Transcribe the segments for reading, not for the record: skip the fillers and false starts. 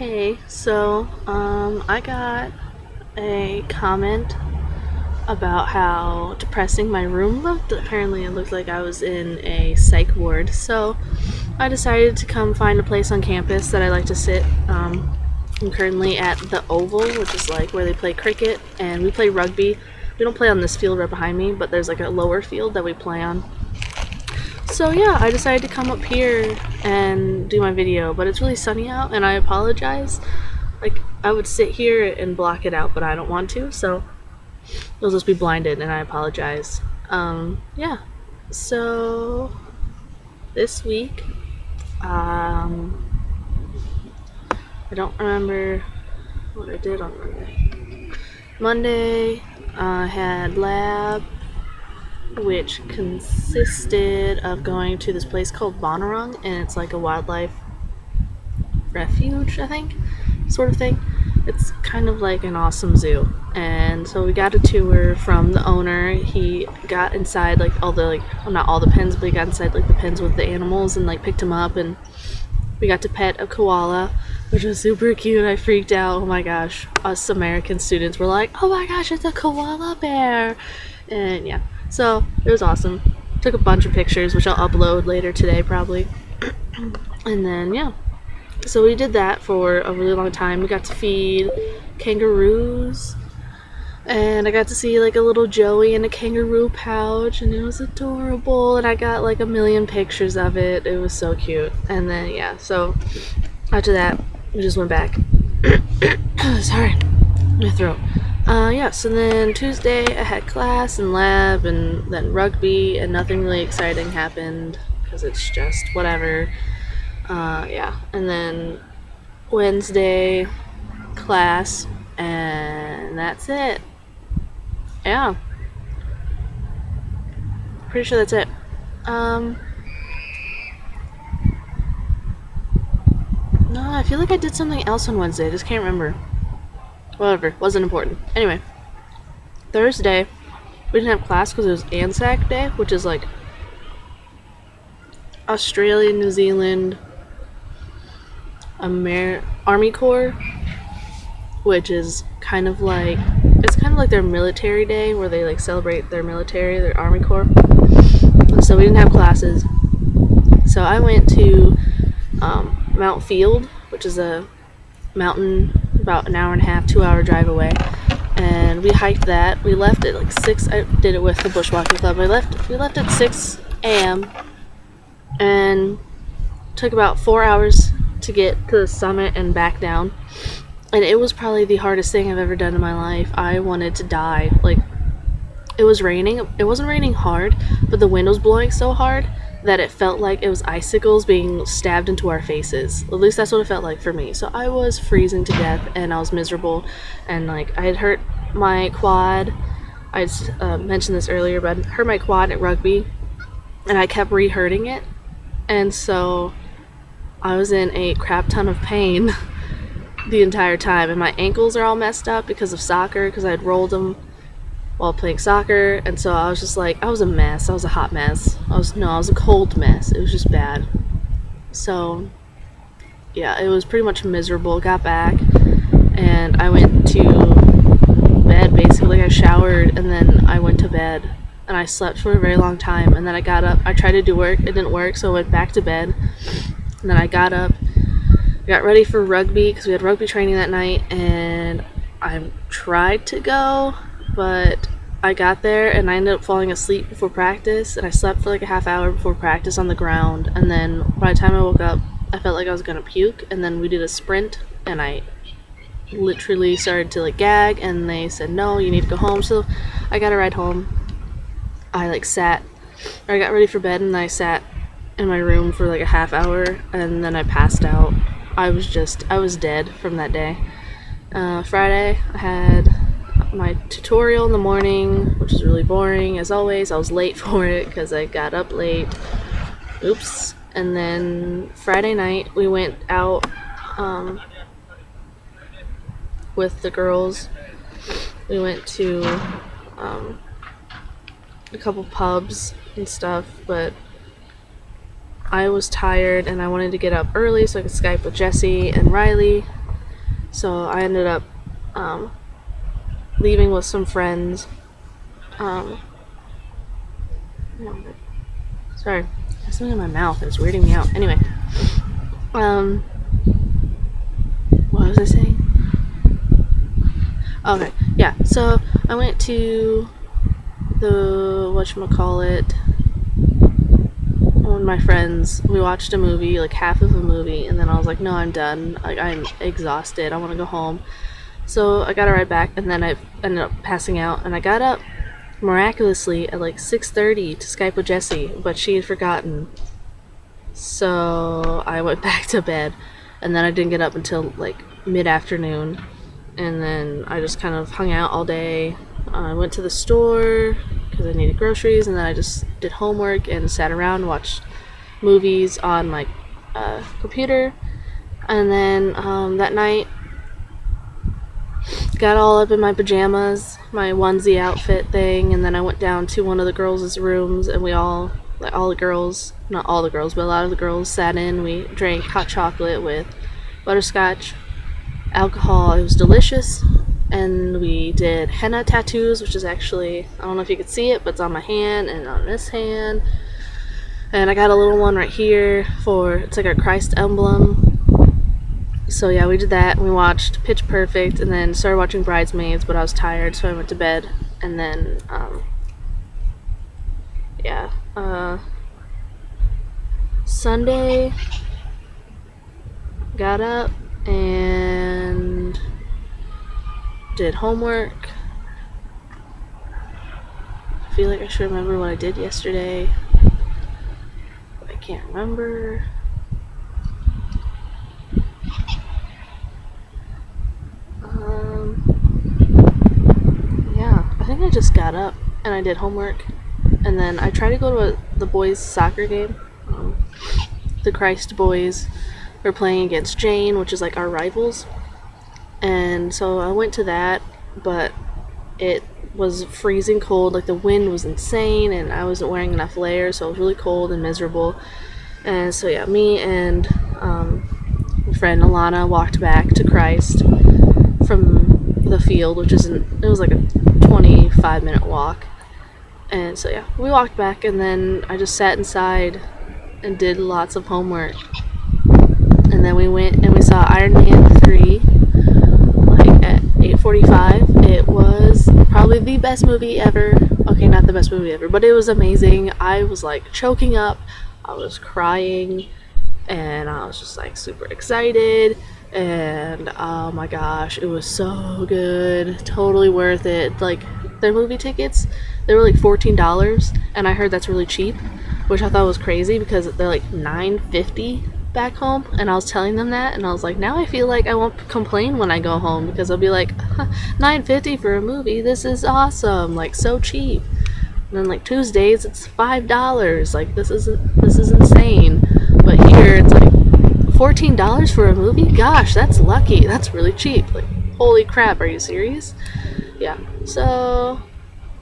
Hey, I got a comment about how depressing my room looked. Apparently, it looked like I was in a psych ward, so I decided to come find a place on campus that I like to sit. I'm currently at the Oval, which is like where they play cricket, and we play rugby. We don't play on this field right behind me, but there's like a lower field that we play on. So yeah, I decided to come up here and do my video, but it's really sunny out, and I apologize. Like, I would sit here and block it out, but I don't want to, so you'll just be blinded, and I apologize. Yeah. So, this week, I don't remember what I did on Monday. Monday, I had lab, which consisted of going to this place called Bonnarung, and it's like a wildlife refuge, I think, sort of thing. It's kind of like an awesome zoo. And so we got a tour from the owner. He got inside like all the well, not all the pens, but he got inside like the pens with the animals and like picked them up, and we got to pet a koala, which was super cute. I freaked out. Oh my gosh. Us American students were like, oh my gosh, it's a koala bear. And yeah. So it was awesome. Took a bunch of pictures, which I'll upload later today probably. And then yeah. So we did that for a really long time. We got to feed kangaroos, and I got to see like a little Joey in a kangaroo pouch, and it was adorable, and I got like a million pictures of it. It was so cute. And then yeah, so after that we just went back. Sorry, my throat. Yeah, so then Tuesday I had class and lab and then rugby, and nothing really exciting happened because it's just whatever. Yeah, and then Wednesday, class, and that's it. Yeah. Pretty sure that's it. No, I feel like I did something else on Wednesday. I just can't remember. Whatever, wasn't important. Anyway, Thursday, we didn't have class because it was ANZAC Day, which is like Australia, New Zealand, Army Corps, which is kind of like their military day where they like celebrate their military, their Army Corps. And so we didn't have classes. So I went to Mount Field, which is a mountain about an hour and a half, 2-hour drive away, and we hiked that. We left at like 6. I did it with the bushwalking club. We left at 6 a.m. and took about 4 hours to get to the summit and back down, and it was probably the hardest thing I've ever done in my life. I wanted to die. Like, it was raining. It wasn't raining hard, but the wind was blowing so hard that it felt like it was icicles being stabbed into our faces. At least that's what it felt like for me. So I was freezing to death, and I was miserable, and like I had hurt my quad. I mentioned this earlier, but I hurt my quad at rugby, and I kept re-hurting it, and so I was in a crap ton of pain the entire time, and my ankles are all messed up because of soccer, because I had rolled them while playing soccer, and so I was just like, I was a mess. I was a hot mess. I was a cold mess. It was just bad. So yeah, it was pretty much miserable. Got back, and I went to bed basically. I showered, and then I went to bed, and I slept for a very long time, and then I got up. I tried to do work. It didn't work, so I went back to bed, and then I got up, got ready for rugby because we had rugby training that night, and I tried to go, but I got there and I ended up falling asleep before practice, and I slept for like a half hour before practice on the ground, and then by the time I woke up I felt like I was gonna puke, and then we did a sprint and I literally started to like gag, and they said no, you need to go home. So I got a ride home. I got ready for bed, and I sat in my room for like a half hour, and then I passed out. I was dead from that day. Friday I had my tutorial in the morning, which is really boring as always. I was late for it because I got up late. Oops. And then Friday night we went out with the girls. We went to a couple pubs and stuff, but I was tired and I wanted to get up early so I could Skype with Jesse and Riley, So I ended up leaving with some friends. Sorry, there's something in my mouth. It's weirding me out. Anyway, what was I saying? Okay, yeah. So I went to the whatchamacallit, one of my friends. We watched a movie, like half of a movie, and then I was like, no, I'm done. Like, I'm exhausted. I want to go home. So I got a ride back, and then I ended up passing out, and I got up miraculously at like 6:30 to Skype with Jessie, but she had forgotten. So I went back to bed, and then I didn't get up until like mid-afternoon, and then I just kind of hung out all day. I went to the store because I needed groceries, and then I just did homework and sat around and watched movies on my computer. And then that night, got all up in my pajamas, my onesie outfit thing, and then I went down to one of the girls' rooms, and we all, like all the girls, not all the girls, but a lot of the girls sat in. We drank hot chocolate with butterscotch alcohol. It was delicious. And we did henna tattoos, which is actually, I don't know if you could see it, but it's on my hand and on this hand. And I got a little one right here it's like a Christ emblem. So yeah, we did that. We watched Pitch Perfect, and then started watching Bridesmaids, but I was tired, so I went to bed. And then, Sunday, got up and did homework. I feel like I should remember what I did yesterday, but I can't remember. I think I just got up and I did homework, and then I tried to go to the boys' soccer game. The Christ boys were playing against Jane, which is like our rivals, and so I went to that, but it was freezing cold. Like, the wind was insane, and I wasn't wearing enough layers, so it was really cold and miserable. And so yeah, me and my friend Alana walked back to Christ from the field, which it was like a 25-minute walk. And so yeah, we walked back, and then I just sat inside and did lots of homework. And then we went and we saw Iron Man 3 like at 8:45. It was probably the best movie ever. Okay, not the best movie ever, but it was amazing. I was like choking up, I was crying, and I was just like super excited. And oh my gosh, it was so good. Totally worth it. Like, their movie tickets, they were like $14, and I heard that's really cheap, which I thought was crazy because they're like $9.50 back home. And I was telling them that, and I was like, now I feel like I won't complain when I go home, because I'll be like, $9.50 for a movie, this is awesome, like so cheap. And then like Tuesdays it's $5. Like, this is insane. But here it's like $14 for a movie? Gosh, that's lucky. That's really cheap. Like, holy crap, are you serious? Yeah. So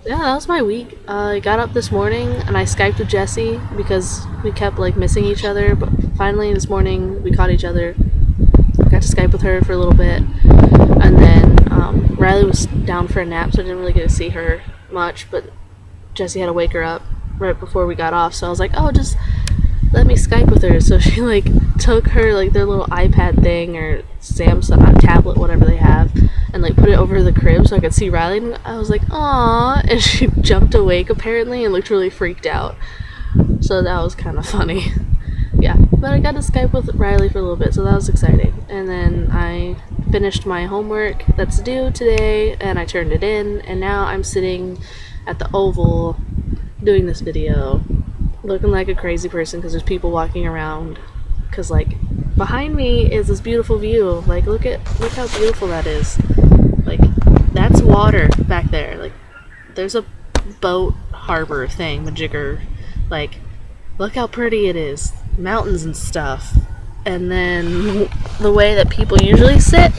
yeah, that was my week. I got up this morning and I Skyped with Jessie because we kept like missing each other, but finally this morning we caught each other. Got to Skype with her for a little bit, and then Riley was down for a nap, so I didn't really get to see her much, but Jessie had to wake her up right before we got off, so I was like, oh, just let me Skype with her. So she like took her like their little iPad thing or Samsung tablet, whatever they have, and like put it over the crib so I could see Riley, and I was like, aww, and she jumped awake apparently and looked really freaked out. So that was kind of funny. Yeah, but I got to Skype with Riley for a little bit, so that was exciting. And then I finished my homework that's due today, and I turned it in, and now I'm sitting at the Oval doing this video, looking like a crazy person because there's people walking around, because like behind me is this beautiful view. Like, look how beautiful that is. Like, that's water back there. Like, there's a boat harbor thing, majigger. Like, look how pretty it is. Mountains and stuff. And then the way that people usually sit,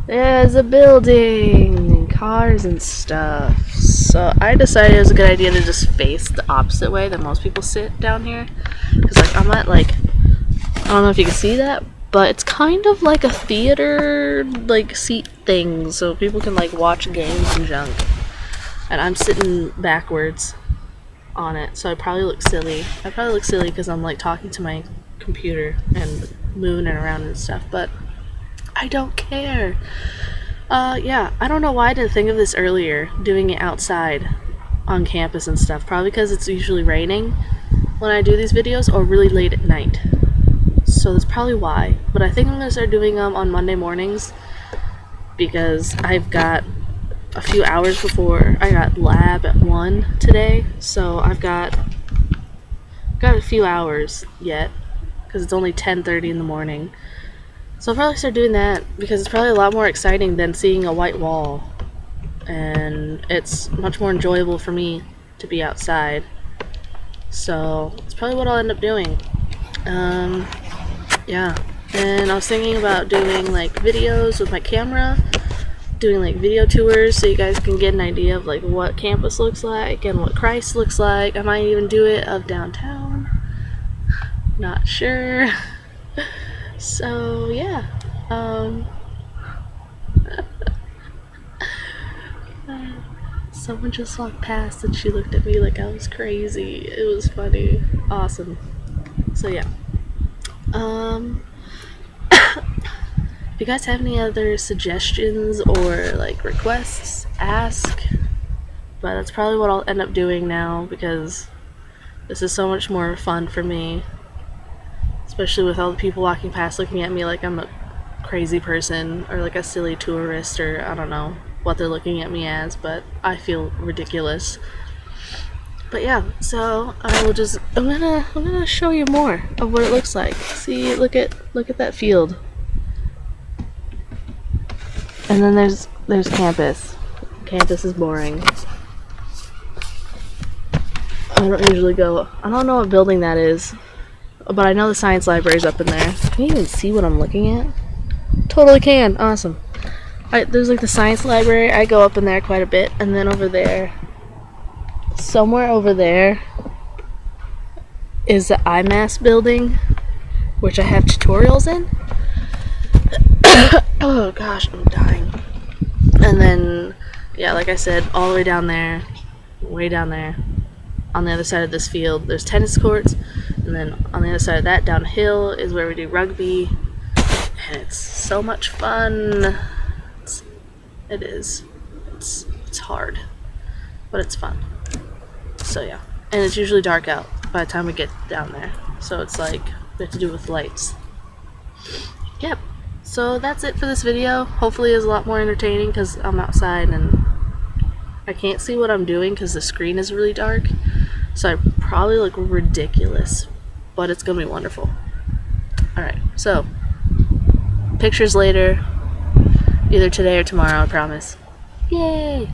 there's a building and cars and stuff. So I decided it was a good idea to just face the opposite way that most people sit down here. Because like I'm at like, I don't know if you can see that, but it's kind of like a theater like seat thing, so people can like watch games and junk. And I'm sitting backwards on it, so I probably look silly. I probably look silly because I'm like talking to my computer and moving it around and stuff, but I don't care. Yeah, I don't know why I didn't think of this earlier, doing it outside on campus and stuff. Probably because it's usually raining when I do these videos, or really late at night. So that's probably why. But I think I'm going to start doing them on Monday mornings, because I've got a few hours before I got lab at 1 today. So I've got a few hours yet, because it's only 10:30 in the morning. So I'll probably start doing that, because it's probably a lot more exciting than seeing a white wall. And it's much more enjoyable for me to be outside. So it's probably what I'll end up doing. Yeah. And I was thinking about doing like videos with my camera, doing like video tours so you guys can get an idea of like what campus looks like and what Christ looks like. I might even do it of downtown. Not sure. So yeah, someone just walked past and she looked at me like I was crazy. It was funny. Awesome. So yeah. If you guys have any other suggestions or like requests, ask. But that's probably what I'll end up doing now, because this is so much more fun for me. Especially with all the people walking past looking at me like I'm a crazy person or like a silly tourist, or I don't know what they're looking at me as, but I feel ridiculous. But yeah, so I'm gonna show you more of what it looks like. See, look at that field. And then there's campus. Campus is boring. I don't usually go. I don't know what building that is, but I know the science library's up in there. Can you even see what I'm looking at? Totally can. Awesome. Alright, there's like the science library. I go up in there quite a bit. And then over there, somewhere over there, is the IMAS building, which I have tutorials in. Oh gosh, I'm dying. And then, yeah, like I said, all the way down there, way down there, on the other side of this field, there's tennis courts. And then on the other side of that, downhill, is where we do rugby. And it's so much fun. It is. It's hard, but it's fun. So yeah. And it's usually dark out by the time we get down there. So it's like, we have to do with lights. Yep. So that's it for this video. Hopefully it's a lot more entertaining, because I'm outside and I can't see what I'm doing because the screen is really dark. So I probably look ridiculous, but it's gonna be wonderful. Alright, so pictures later, either today or tomorrow, I promise. Yay!